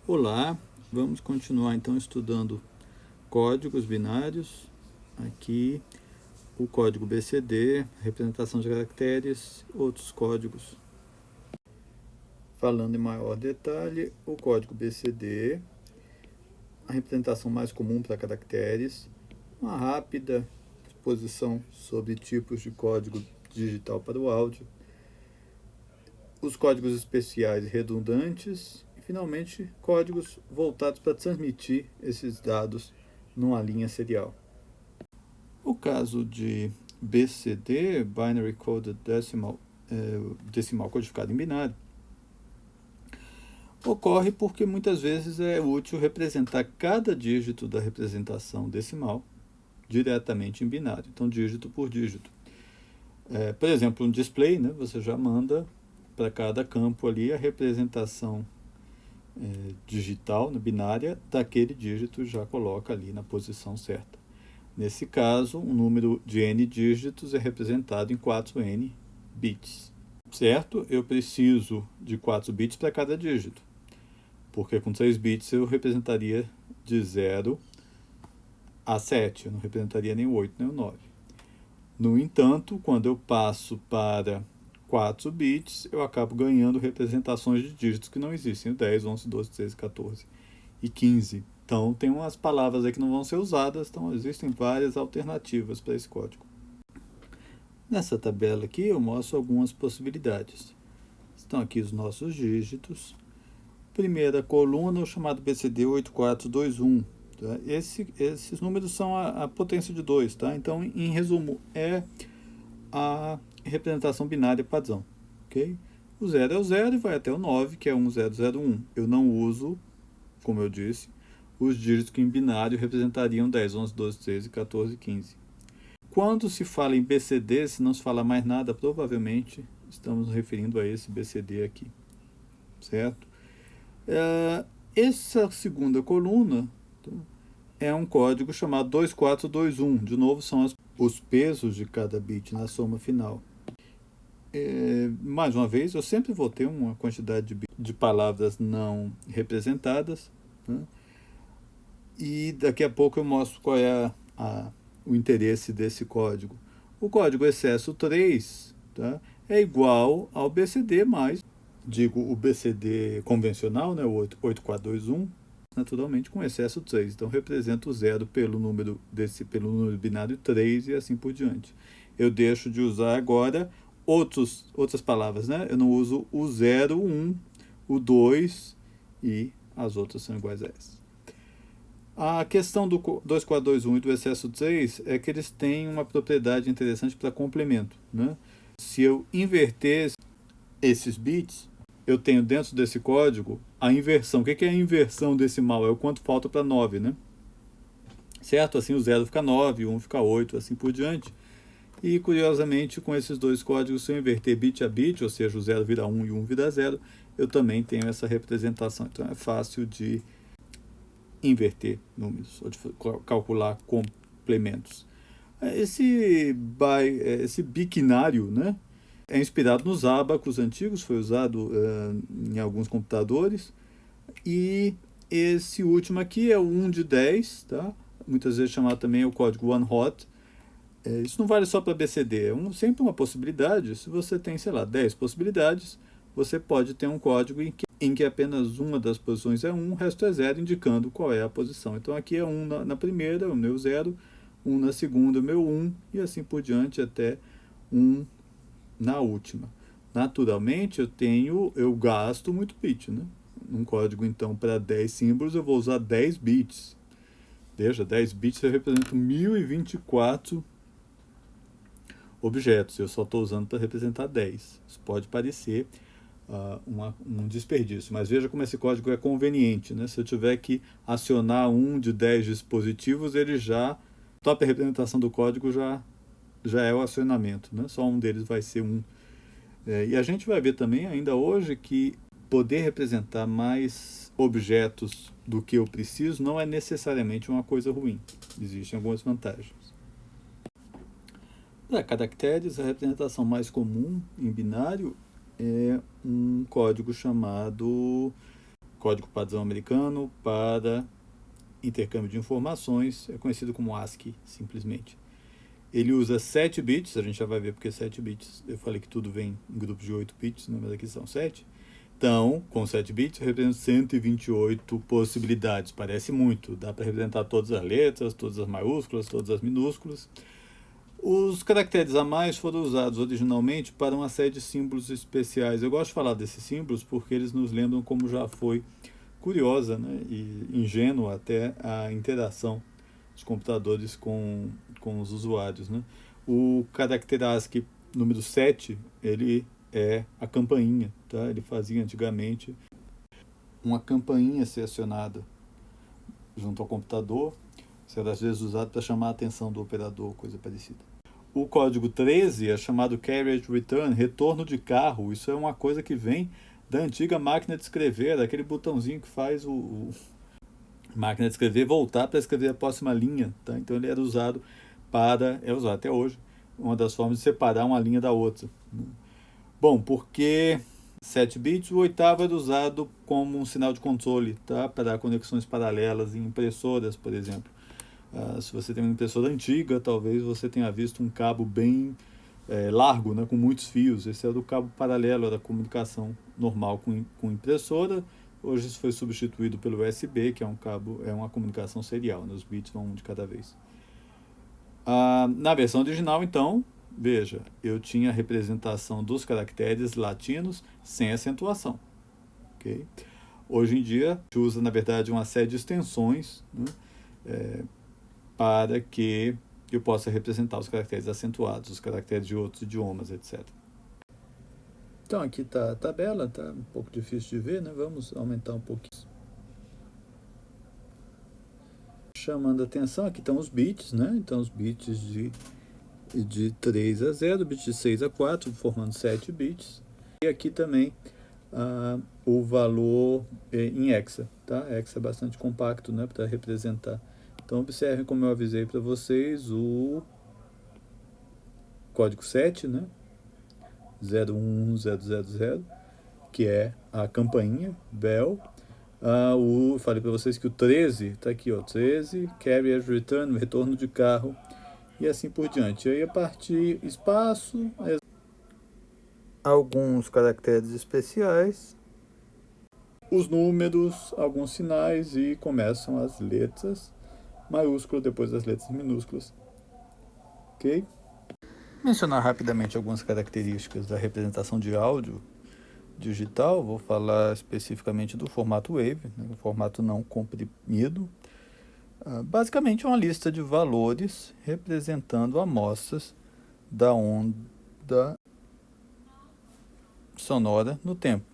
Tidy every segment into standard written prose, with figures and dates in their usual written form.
Olá, vamos continuar então estudando códigos binários. Aqui o código BCD, representação de caracteres, outros códigos. Falando em maior detalhe, o código BCD, a representação mais comum para caracteres, uma rápida exposição sobre tipos de código digital para o áudio, os códigos especiais e redundantes e, finalmente, códigos voltados para transmitir esses dados numa linha serial. O caso de BCD, Binary Coded Decimal, decimal codificado em binário, ocorre porque muitas vezes é útil representar cada dígito da representação decimal diretamente em binário, então dígito por dígito. Por exemplo, um display, né, você já manda para cada campo ali a representação digital, binária, daquele dígito, já coloca ali na posição certa. Nesse caso, um número de n dígitos é representado em 4n bits. Certo? Eu preciso de 4 bits para cada dígito, porque com 3 bits eu representaria de 0 a 7, eu não representaria nem o 8 nem o 9. No entanto, quando eu passo para 4 bits, eu acabo ganhando representações de dígitos que não existem, 10, 11, 12, 13, 14 e 15. Então, tem umas palavras aí que não vão ser usadas, então existem várias alternativas para esse código. Nessa tabela aqui, eu mostro algumas possibilidades. Estão aqui os nossos dígitos. Primeira coluna, o chamado BCD 8421. Tá? Esses números são a potência de 2, tá? Então, em resumo, é a representação binária padrão, ok? O 0 é o 0 e vai até o 9, que é 1001. Eu não uso, como eu disse, os dígitos que em binário representariam 10, 11, 12, 13, 14, 15. Quando se fala em BCD, se não se fala mais nada, provavelmente estamos nos referindo a esse BCD aqui, certo? Essa segunda coluna é um código chamado 2421. De novo, são os pesos de cada bit na soma final. Mais uma vez, eu sempre vou ter uma quantidade de palavras não representadas, né? E daqui a pouco eu mostro qual é o interesse desse código. O código excesso 3, tá, é igual ao BCD mais, digo, o BCD convencional, né, o 8421, naturalmente com excesso 3. Então, representa o 0 pelo número binário 3 e assim por diante. Eu deixo de usar agora outras palavras, né? Eu não uso o 0, 1, o 2 e as outras são iguais a essa. A questão do 2421 e do excesso 3 é que eles têm uma propriedade interessante para complemento, né? Se eu inverter esses bits, eu tenho dentro desse código a inversão. O que é a inversão decimal? É o quanto falta para 9, né? Certo? Assim o 0 fica 9, o 1 fica 8, assim por diante. E, curiosamente, com esses dois códigos, se eu inverter bit a bit, ou seja, o 0 vira 1 e o 1 vira 0, eu também tenho essa representação. Então, é fácil de inverter números, ou de calcular complementos. Esse biquinário, né, é inspirado nos ábacos antigos, foi usado em alguns computadores. E esse último aqui é o 1 de 10, tá? Muitas vezes chamado também o código one hot. Isso não vale só para BCD, é sempre uma possibilidade. Se você tem, sei lá, 10 possibilidades, você pode ter um código em que apenas uma das posições é 1, o resto é 0, indicando qual é a posição. Então aqui é 1 na primeira, o meu 0, 1 na segunda, o meu 1, e assim por diante até 1 na última. Naturalmente, eu gasto muito bit, né? Num código, então, para 10 símbolos, eu vou usar 10 bits. Veja, 10 bits eu represento 1024 objetos. Eu só estou usando para representar 10. Isso pode parecer um desperdício, mas veja como esse código é conveniente, né? Se eu tiver que acionar um de 10 dispositivos, ele já, a própria representação do código já é o acionamento, né? Só um deles vai ser 1. E a gente vai ver também ainda hoje que poder representar mais objetos do que eu preciso não é necessariamente uma coisa ruim. Existem algumas vantagens. Para caracteres, a representação mais comum em binário é um código chamado código padrão americano para intercâmbio de informações, é conhecido como ASCII, simplesmente. Ele usa 7 bits, a gente já vai ver porque 7 bits. Eu falei que tudo vem em grupos de 8 bits, mas aqui são 7. Então, com 7 bits, representa 128 possibilidades. Parece muito, dá para representar todas as letras, todas as maiúsculas, todas as minúsculas. Os caracteres a mais foram usados originalmente para uma série de símbolos especiais. Eu gosto de falar desses símbolos porque eles nos lembram como já foi curiosa, né, e ingênua até a interação dos computadores com os usuários, né. O caractere ASCII número 7, ele é a campainha, tá? Ele fazia antigamente uma campainha ser acionada junto ao computador, será às vezes usado para chamar a atenção do operador, coisa parecida. O código 13 é chamado Carriage Return, retorno de carro. Isso é uma coisa que vem da antiga máquina de escrever, daquele botãozinho que faz máquina de escrever voltar para escrever a próxima linha. Tá? Então ele era usado é usado até hoje, uma das formas de separar uma linha da outra. Bom, porque 7 bits, o oitavo era usado como um sinal de controle, tá? Para conexões paralelas em impressoras, por exemplo. Se você tem uma impressora antiga, talvez você tenha visto um cabo bem largo, né, com muitos fios. Esse era o cabo paralelo, era a comunicação normal com impressora. Hoje isso foi substituído pelo USB, que é um cabo, é uma comunicação serial, né? Os bits vão um de cada vez. Na versão original, então, veja, eu tinha a representação dos caracteres latinos sem acentuação. Okay? Hoje em dia, a gente usa, na verdade, uma série de extensões, né, para que eu possa representar os caracteres acentuados, os caracteres de outros idiomas, etc. Então, aqui está a tabela, está um pouco difícil de ver, né? Vamos aumentar um pouquinho. Chamando a atenção, aqui estão os bits, né? Então, os bits de 3 a 0, bits de 6 a 4, formando 7 bits. E aqui também o valor em hexa, tá? Hexa é bastante compacto, né? Para representar. Então, observem como eu avisei para vocês o código 7, né? 01000, que é a campainha, bell. Falei para vocês que o 13, está aqui, ó, 13, carriage return, retorno de carro, e assim por diante. Aí, a partir espaço, alguns caracteres especiais, os números, alguns sinais, e começam as letras maiúsculas, depois as letras minúsculas. Ok? Mencionar rapidamente algumas características da representação de áudio digital. Vou falar especificamente do formato WAVE, né, o formato não comprimido. Basicamente é uma lista de valores representando amostras da onda sonora no tempo.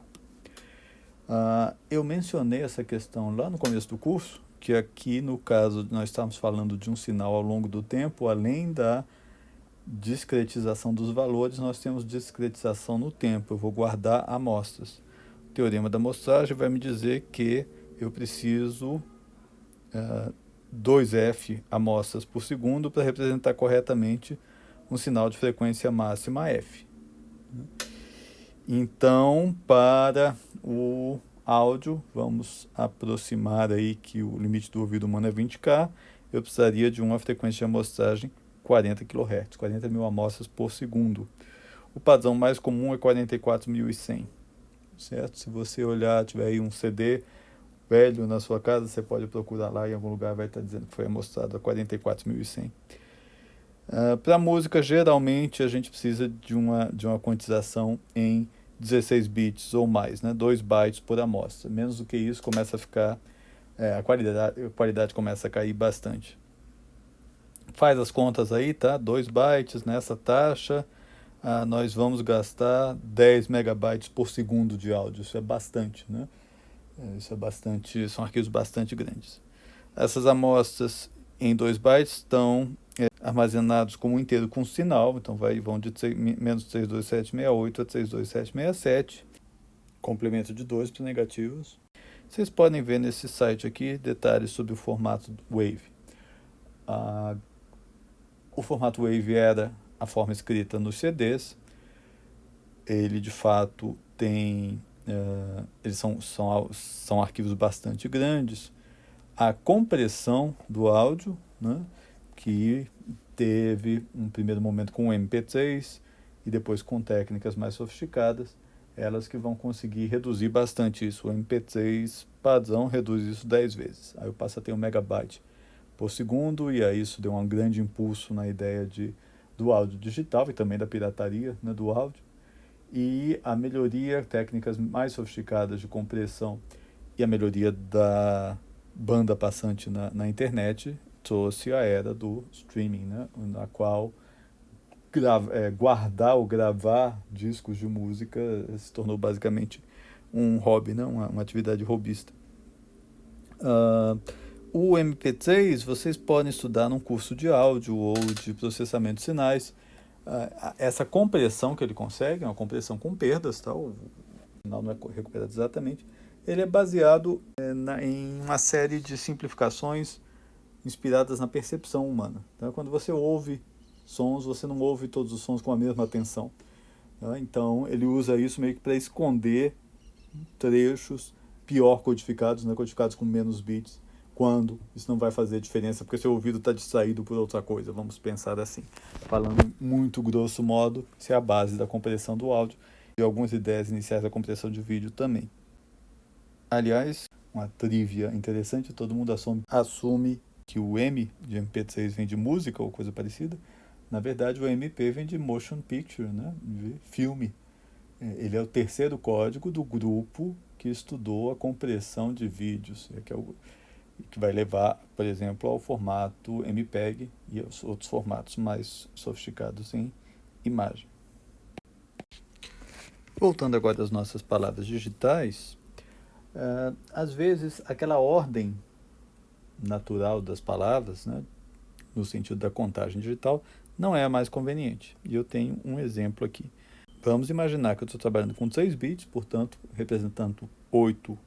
Eu mencionei essa questão lá no começo do curso, que aqui no caso nós estamos falando de um sinal ao longo do tempo, além da discretização dos valores, nós temos discretização no tempo. Eu vou guardar amostras. O teorema da amostragem vai me dizer que eu preciso 2f amostras por segundo para representar corretamente um sinal de frequência máxima f. Então, para o áudio, vamos aproximar aí que o limite do ouvido humano é 20K, eu precisaria de uma frequência de amostragem 40 kHz, 40 mil amostras por segundo. O padrão mais comum é 44.100, certo? Se você olhar, tiver aí um CD velho na sua casa, você pode procurar lá, em algum lugar vai estar dizendo que foi amostrado a 44.100. Para música, geralmente a gente precisa de uma quantização em 16 bits ou mais, né? 2 bytes por amostra. Menos do que isso, começa a ficar, a qualidade começa a cair bastante. Faz as contas aí, tá? 2 bytes nessa taxa, nós vamos gastar 10 megabytes por segundo de áudio. Isso é bastante, né? Isso é bastante, são arquivos bastante grandes. Essas amostras em 2 bytes estão armazenados como inteiro com sinal, então vão de menos 32768 a 32767, complemento de 2 para negativos. Vocês podem ver nesse site aqui detalhes sobre o formato WAVE. O formato WAVE era a forma escrita nos CDs. Ele de fato tem eles são arquivos bastante grandes. A compressão do áudio, né, que teve um primeiro momento com o MP3 e depois com técnicas mais sofisticadas, elas que vão conseguir reduzir bastante isso. O MP3 padrão reduz isso 10 vezes. Aí eu passo a ter 1 megabyte por segundo, e aí isso deu um grande impulso na ideia do áudio digital e também da pirataria, né, do áudio. E a melhoria, técnicas mais sofisticadas de compressão e a melhoria da banda passante na internet trouxe a era do streaming, né, na qual guardar ou gravar discos de música se tornou basicamente um hobby, né, uma atividade hobbyista. O MP3 vocês podem estudar num curso de áudio ou de processamento de sinais. Essa compressão que ele consegue, é uma compressão com perdas, tá? O sinal não é recuperado exatamente. Ele é baseado em uma série de simplificações inspiradas na percepção humana. Então, quando você ouve sons, você não ouve todos os sons com a mesma atenção. Tá? Então, ele usa isso meio que para esconder trechos pior codificados, né? Codificados com menos bits, quando isso não vai fazer diferença, porque seu ouvido está distraído por outra coisa, vamos pensar assim. Falando muito grosso modo, isso é a base da compressão do áudio e algumas ideias iniciais da compressão de vídeo também. Aliás, uma trivia interessante, todo mundo assume que o M de MP3 vem de música ou coisa parecida. Na verdade, o MP vem de motion picture, né? De filme. Ele é o terceiro código do grupo que estudou a compressão de vídeos, que vai levar, por exemplo, ao formato MPEG e aos outros formatos mais sofisticados em imagem. Voltando agora às nossas palavras digitais, às vezes aquela ordem natural das palavras, né, no sentido da contagem digital, não é a mais conveniente. E eu tenho um exemplo aqui. Vamos imaginar que eu estou trabalhando com 6 bits, portanto, representando 8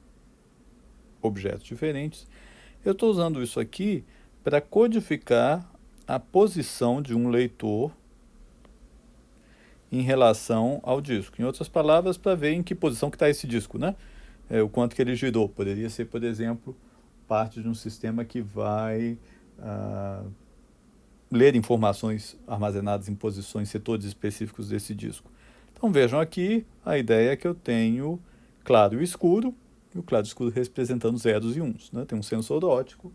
objetos diferentes. Eu estou usando isso aqui para codificar a posição de um leitor em relação ao disco. Em outras palavras, para ver em que posição que está esse disco, né? O quanto que ele girou. Poderia ser, por exemplo, parte de um sistema que vai ler informações armazenadas em posições, setores específicos desse disco. Então vejam aqui, a ideia é que eu tenho claro e escuro, e o claro e escuro representando zeros e uns. Né? Tem um sensor óptico,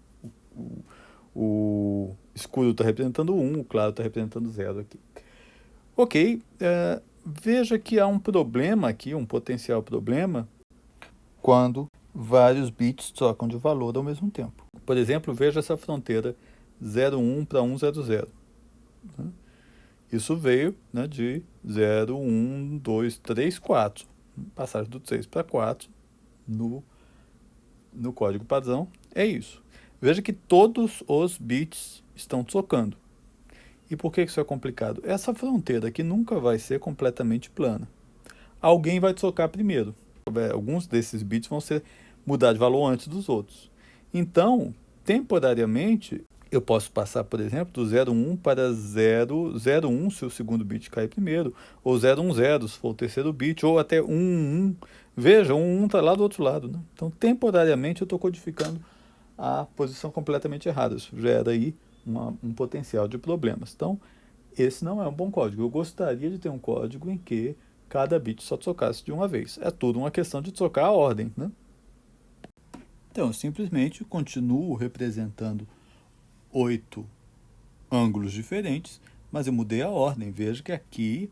o escuro está representando 1, o claro está representando 0 aqui. Ok, veja que há um problema aqui, um potencial problema, quando vários bits trocam de valor ao mesmo tempo. Por exemplo, veja essa fronteira 01 para 100. Né? Isso veio, né, de 0, 1, 2, 3, 4. Passagem do 3 para 4 no código padrão é isso. Veja que todos os bits estão trocando. E por que isso é complicado? Essa fronteira aqui nunca vai ser completamente plana. Alguém vai trocar primeiro. Alguns desses bits vão mudar de valor antes dos outros. Então, temporariamente, eu posso passar, por exemplo, do 01 para 001 se o segundo bit cair primeiro, ou 010 se for o terceiro bit, ou até 11. Veja, 11 está lá do outro lado. Né? Então, temporariamente, eu estou codificando a posição completamente errada. Isso gera aí um potencial de problemas. Então, esse não é um bom código. Eu gostaria de ter um código em que cada bit só trocasse de uma vez. É tudo uma questão de trocar a ordem. Né? Então, eu simplesmente continuo representando 8 ângulos diferentes, mas eu mudei a ordem. Veja que aqui,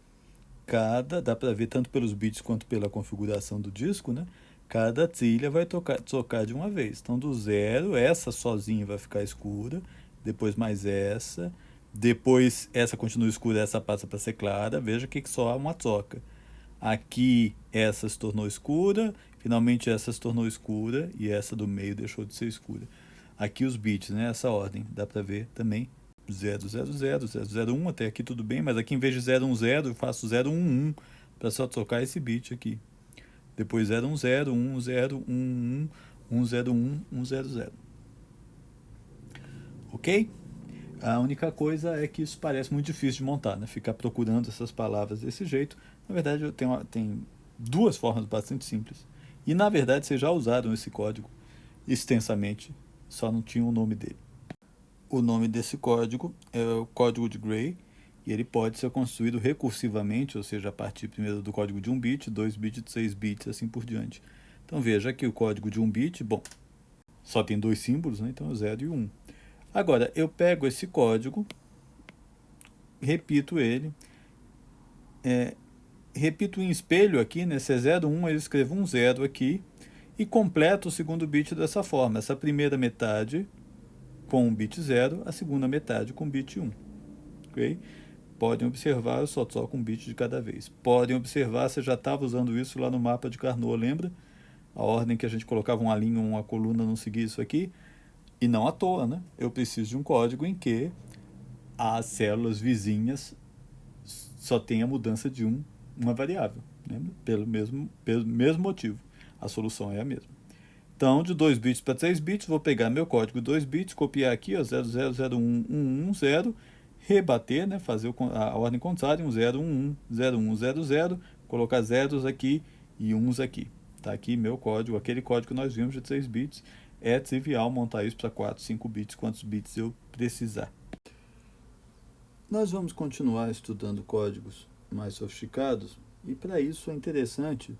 dá para ver tanto pelos bits quanto pela configuração do disco, né? Cada trilha vai trocar de uma vez. Então, do 0, essa sozinha vai ficar escura, depois mais essa, depois essa continua escura, essa passa para ser clara. Veja que só há uma troca. Aqui, essa se tornou escura, finalmente essa se tornou escura e essa do meio deixou de ser escura. Aqui os bits, né? Essa ordem, dá para ver também 000, 001, até aqui tudo bem, mas aqui em vez de 010 eu faço 011 para só trocar esse bit aqui. Depois 010, 1011, 101, 100. Ok? A única coisa é que isso parece muito difícil de montar, né? Ficar procurando essas palavras desse jeito. Na verdade, tem duas formas bastante simples. E, na verdade, vocês já usaram esse código extensamente, só não tinha o nome dele. O nome desse código é o código de Gray, e ele pode ser construído recursivamente, ou seja, a partir primeiro do código de 1 bit, 2 bits, 6 bits, assim por diante. Então veja aqui o código de 1 bit, bom, só tem dois símbolos, né? Então é 0 e 1. Agora, eu pego esse código, repito ele, repito em espelho aqui, né? Se é 0, 1, eu escrevo um 0 aqui, e completo o segundo bit dessa forma. Essa primeira metade com um bit 0, a segunda metade com bit 1. Ok? Podem observar, eu só troco um bit de cada vez. Podem observar, você já estava usando isso lá no mapa de Carnot, lembra? A ordem que a gente colocava uma linha ou uma coluna não seguia isso aqui. E não à toa, né? Eu preciso de um código em que as células vizinhas só tem a mudança de uma variável. Lembra? Pelo mesmo motivo. A solução é a mesma. Então, de 2 bits para 3 bits, vou pegar meu código 2 bits, copiar aqui, ó, 0001110, rebater, né, fazer a ordem contrária, 1011, 0100, colocar zeros aqui e uns aqui. Tá aqui meu código, aquele código que nós vimos de 3 bits. É trivial montar isso para 4, 5 bits, quantos bits eu precisar. Nós vamos continuar estudando códigos mais sofisticados, e para isso é interessante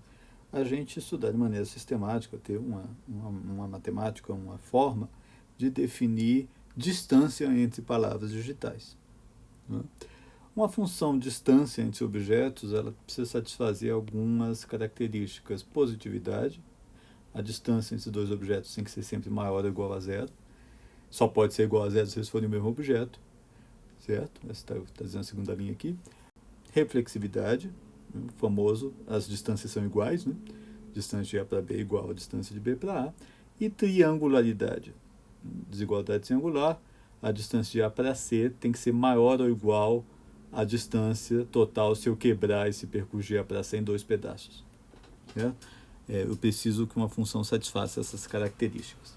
a gente estudar de maneira sistemática, ter uma matemática, uma forma de definir distância entre palavras digitais. Né? Uma função distância entre objetos, ela precisa satisfazer algumas características. Positividade, a distância entre dois objetos tem que ser sempre maior ou igual a zero. Só pode ser igual a zero se eles forem o mesmo objeto, certo? Essa está dizendo a segunda linha aqui. Reflexividade, o famoso, as distâncias são iguais, né? Distância de A para B é igual a distância de B para A. E triangularidade, desigualdade triangular, a distância de A para C tem que ser maior ou igual à distância total se eu quebrar esse percurso de A para C em dois pedaços. Certo? Eu preciso que uma função satisfaça essas características.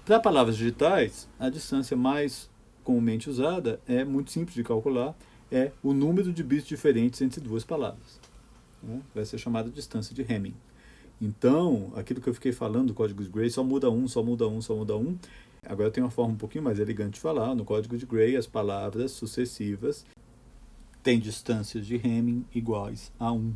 Para palavras digitais, a distância mais comumente usada é muito simples de calcular, é o número de bits diferentes entre duas palavras. Vai ser chamada distância de Hamming. Então, aquilo que eu fiquei falando do código de Gray, só muda um. Agora tem uma forma um pouquinho mais elegante de falar. No código de Gray, as palavras sucessivas têm distâncias de Hamming iguais a 1.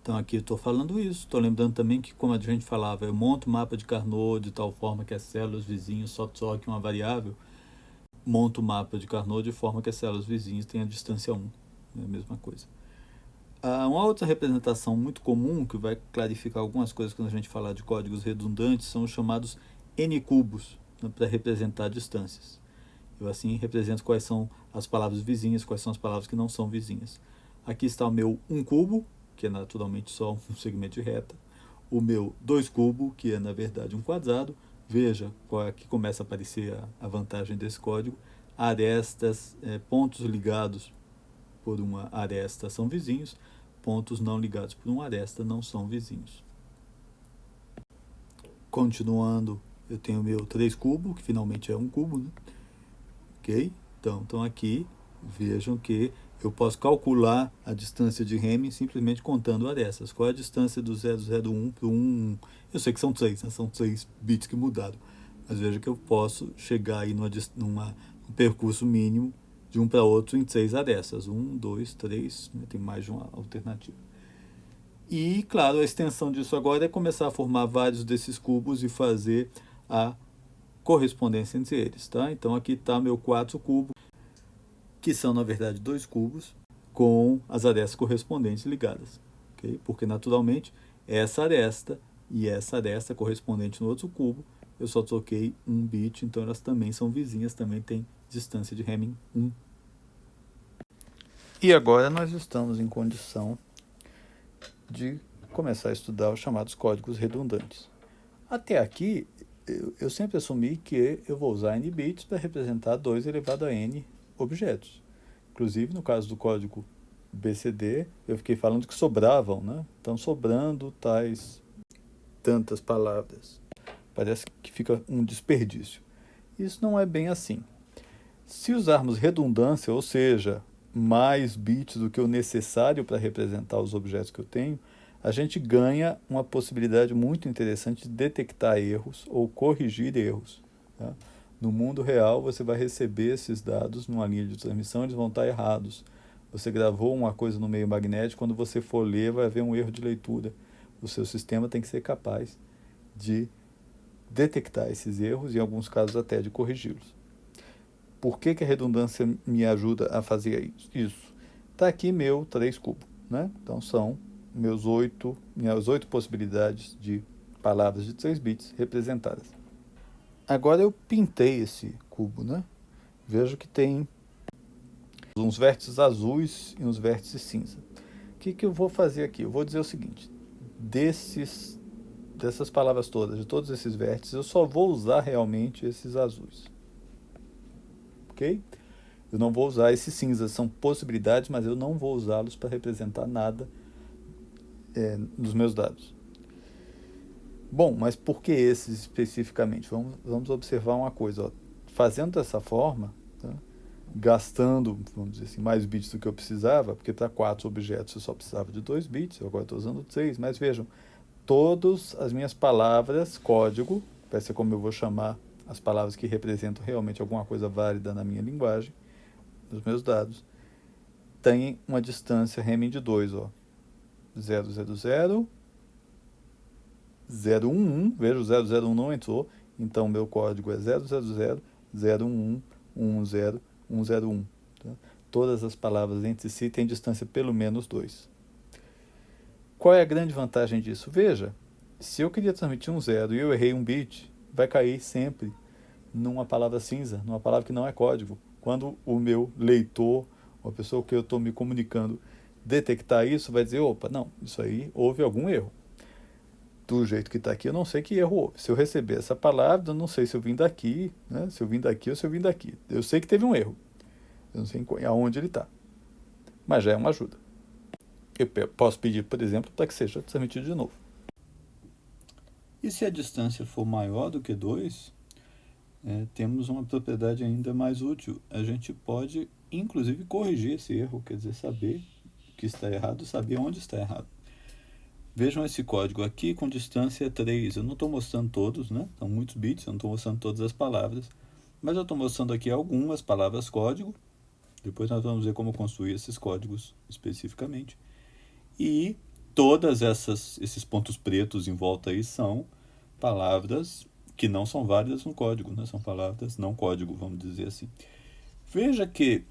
Então aqui eu estou falando isso. Estou lembrando também que, como a gente falava, eu monto o mapa de Carnot de tal forma que as células vizinhas só troquem uma variável. Monto o mapa de Carnot de forma que as células vizinhas tenham a distância 1. É a mesma coisa. Uma outra representação muito comum, que vai clarificar algumas coisas quando a gente falar de códigos redundantes, são os chamados n-cubos, né, para representar distâncias. Eu assim represento quais são as palavras vizinhas, quais são as palavras que não são vizinhas. Aqui está o meu 1 cubo, que é naturalmente só um segmento de reta. O meu 2 cubo, que é na verdade um quadrado. Veja qual é que começa a aparecer a vantagem desse código. Arestas, pontos ligados por uma aresta são vizinhos, pontos não ligados por uma aresta não são vizinhos. Continuando, eu tenho o meu 3 cubo, que finalmente é 1 cubo, né? Ok? Então aqui, vejam que eu posso calcular a distância de Hamming simplesmente contando arestas. Qual é a distância do 001 para o 11? Eu sei que são 3, né? São 3 bits que mudaram. Mas veja que eu posso chegar aí num percurso mínimo de um para outro em 3 arestas. 1, 2, 3, né? Tem mais de uma alternativa. E, claro, a extensão disso agora é começar a formar vários desses cubos e fazer a correspondência entre eles. Tá? Então aqui está meu 4 cubo, que são, na verdade, 2 cubos com as arestas correspondentes ligadas. Okay? Porque, naturalmente, essa aresta e essa aresta correspondente no outro cubo, eu só troquei um bit, então elas também são vizinhas, também têm distância de Hamming 1. E agora nós estamos em condição de começar a estudar os chamados códigos redundantes. Até aqui, eu sempre assumi que eu vou usar n bits para representar 2 elevado a n objetos. Inclusive, no caso do código BCD, eu fiquei falando que sobravam, né? Então, sobrando tantas palavras. Parece que fica um desperdício. Isso não é bem assim. Se usarmos redundância, ou seja, mais bits do que o necessário para representar os objetos que eu tenho, a gente ganha uma possibilidade muito interessante de detectar erros ou corrigir erros. Tá? No mundo real, você vai receber esses dados numa linha de transmissão, eles vão estar errados. Você gravou uma coisa no meio magnético, quando você for ler, vai haver um erro de leitura. O seu sistema tem que ser capaz de detectar esses erros e, em alguns casos, até de corrigi-los. Por que a redundância me ajuda a fazer isso? Está aqui meu 3 cubo, né? Então, são minhas 8 possibilidades de palavras de 3 bits representadas. Agora eu pintei esse cubo, né? Vejo que tem uns vértices azuis e uns vértices cinza. O que eu vou fazer aqui? Eu vou dizer o seguinte: dessas palavras todas, de todos esses vértices, eu só vou usar realmente esses azuis. Ok? Eu não vou usar esses cinzas, são possibilidades, mas eu não vou usá-los para representar nada nos meus dados. Bom, mas por que esses especificamente? Vamos observar uma coisa. Ó. Fazendo dessa forma, tá? Gastando, vamos dizer assim, mais bits do que eu precisava, porque para 4 objetos eu só precisava de 2 bits, eu agora estou usando 3, mas vejam, todas as minhas palavras, código, vai ser como eu vou chamar as palavras que representam realmente alguma coisa válida na minha linguagem, nos meus dados, tem uma distância Hamming de 2, ó. 000, 011, veja, o 001 não entrou, então meu código é 000, 011, 10, 101. Tá? Todas as palavras entre si têm distância pelo menos 2. Qual é a grande vantagem disso? Veja, se eu queria transmitir um 0 e eu errei um bit, vai cair sempre numa palavra cinza, numa palavra que não é código. Quando o meu leitor, a pessoa que eu estou me comunicando, detectar isso, vai dizer, opa, não, isso aí houve algum erro. Do jeito que está aqui, eu não sei que erro houve. Se eu receber essa palavra, eu não sei se eu vim daqui, né? Se eu vim daqui ou se eu vim daqui. Eu sei que teve um erro. Eu não sei aonde ele está. Mas já é uma ajuda. Eu posso pedir, por exemplo, para que seja transmitido de novo. E se a distância for maior do que 2, temos uma propriedade ainda mais útil. A gente pode, inclusive, corrigir esse erro, quer dizer, saber que está errado, saber onde está errado. Vejam esse código aqui com distância 3. Eu não estou mostrando todos, né? São muitos bits, eu não estou mostrando todas as palavras. Mas eu estou mostrando aqui algumas palavras código. Depois nós vamos ver como construir esses códigos especificamente. E todas esses pontos pretos em volta aí são palavras que não são válidas no código, né? São palavras não código, vamos dizer assim. Veja que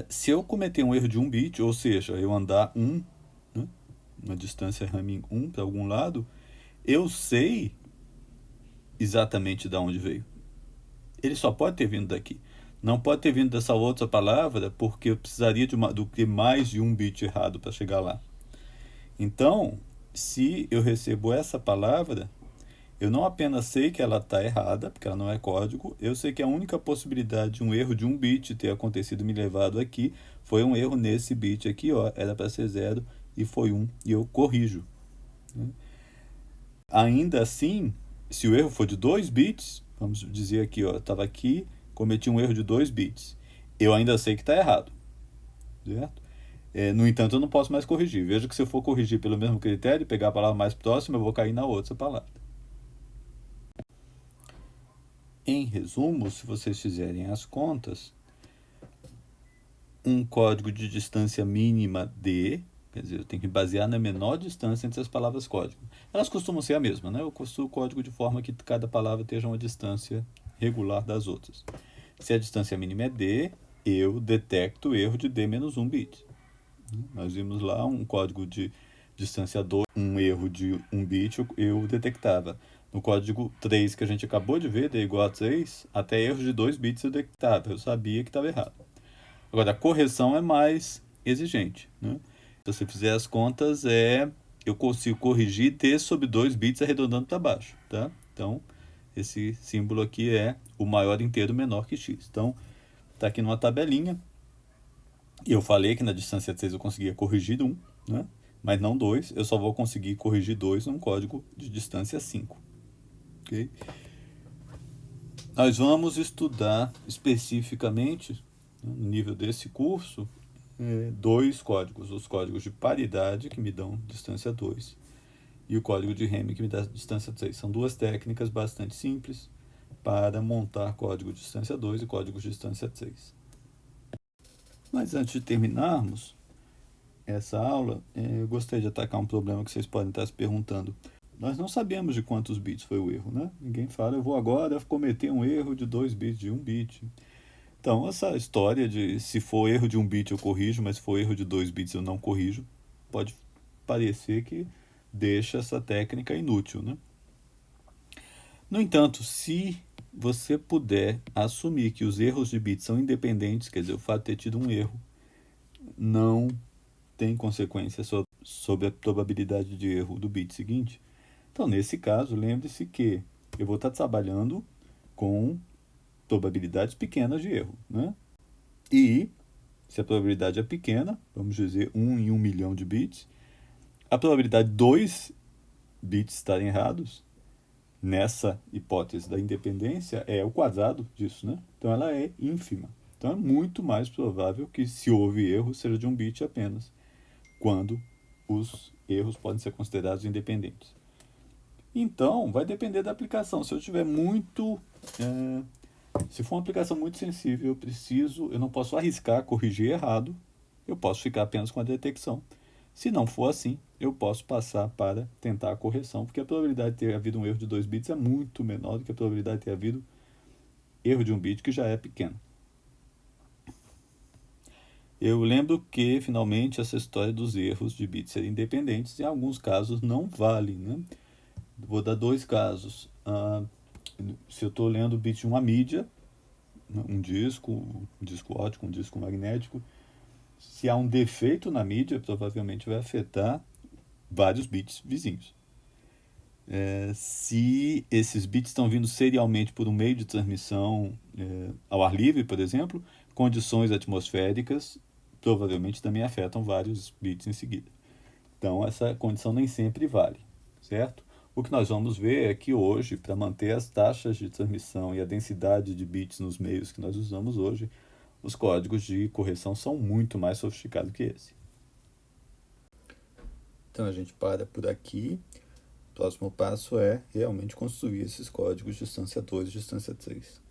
se eu cometer um erro de 1 bit, ou seja, eu andar uma distância Hamming 1 para algum lado, eu sei exatamente de onde veio. Ele só pode ter vindo daqui. Não pode ter vindo dessa outra palavra, porque eu precisaria do que mais de 1 bit errado para chegar lá. Então, se eu recebo essa palavra, eu não apenas sei que ela está errada, porque ela não é código, eu sei que a única possibilidade de um erro de 1 bit ter acontecido e me levado aqui foi um erro nesse bit aqui, ó, era para ser 0 e foi 1, e eu corrijo. Ainda assim, se o erro for de 2 bits, vamos dizer aqui, ó, estava aqui, cometi um erro de 2 bits, eu ainda sei que está errado, certo? No entanto, eu não posso mais corrigir. Veja que se eu for corrigir pelo mesmo critério, pegar a palavra mais próxima, eu vou cair na outra palavra. Em resumo, se vocês fizerem as contas, um código de distância mínima D, quer dizer, eu tenho que basear na menor distância entre as palavras código. Elas costumam ser a mesma, né? Eu construo o código de forma que cada palavra esteja uma distância regular das outras. Se a distância mínima é D, eu detecto o erro de D menos 1 bit. Nós vimos lá um código de distância 2, um erro de 1 bit eu detectava. No código 3 que a gente acabou de ver, D igual a 3, até erros de 2 bits eu detectava, eu sabia que estava errado. Agora, a correção é mais exigente, né? Se você fizer as contas, eu consigo corrigir D sobre 2 bits arredondando para baixo, tá? Então, esse símbolo aqui é o maior inteiro menor que x. Então, está aqui numa tabelinha. Eu falei que na distância 3 eu conseguia corrigir 1, né? Mas não 2. Eu só vou conseguir corrigir 2 num código de distância 5. Okay? Nós vamos estudar especificamente No nível desse curso, 2 códigos. Os códigos de paridade, que me dão distância 2, e o código de Hamming, que me dá distância 3. São 2 técnicas bastante simples para montar código de distância 2 e código de distância 3. Mas antes de terminarmos essa aula, eu gostaria de atacar um problema que vocês podem estar se perguntando. Nós não sabemos de quantos bits foi o erro, né? Ninguém fala, eu vou agora cometer um erro de 2 bits, de 1 bit. Então, essa história de se for erro de 1 bit eu corrijo, mas se for erro de 2 bits eu não corrijo, pode parecer que deixa essa técnica inútil, né? No entanto, se você puder assumir que os erros de bits são independentes, quer dizer, o fato de ter tido um erro não tem consequência sobre a probabilidade de erro do bit seguinte, então, nesse caso, lembre-se que eu vou estar trabalhando com probabilidades pequenas de erro, né? E, se a probabilidade é pequena, vamos dizer 1 em 1 milhão de bits, a probabilidade de 2 bits estarem errados, nessa hipótese da independência, é o quadrado disso, né? Então, ela é ínfima. Então, é muito mais provável que, se houve erro, seja de 1 bit apenas, quando os erros podem ser considerados independentes. Então, vai depender da aplicação. Se eu tiver muito... se for uma aplicação muito sensível, eu não posso arriscar corrigir errado, eu posso ficar apenas com a detecção. Se não for assim, eu posso passar para tentar a correção, porque a probabilidade de ter havido um erro de 2 bits é muito menor do que a probabilidade de ter havido erro de 1 bit, que já é pequeno. Eu lembro que, finalmente, essa história dos erros de bits serem independentes, em alguns casos, não vale, né? Vou dar 2 casos. Se eu estou lendo o bit de uma mídia, um disco óptico, um disco magnético, se há um defeito na mídia, provavelmente vai afetar vários bits vizinhos. Se esses bits estão vindo serialmente por um meio de transmissão ao ar livre, por exemplo, condições atmosféricas provavelmente também afetam vários bits em seguida. Então, essa condição nem sempre vale, certo? O que nós vamos ver é que hoje, para manter as taxas de transmissão e a densidade de bits nos meios que nós usamos hoje, os códigos de correção são muito mais sofisticados que esse. Então a gente para por aqui. O próximo passo é realmente construir esses códigos de distância 2 e distância 3.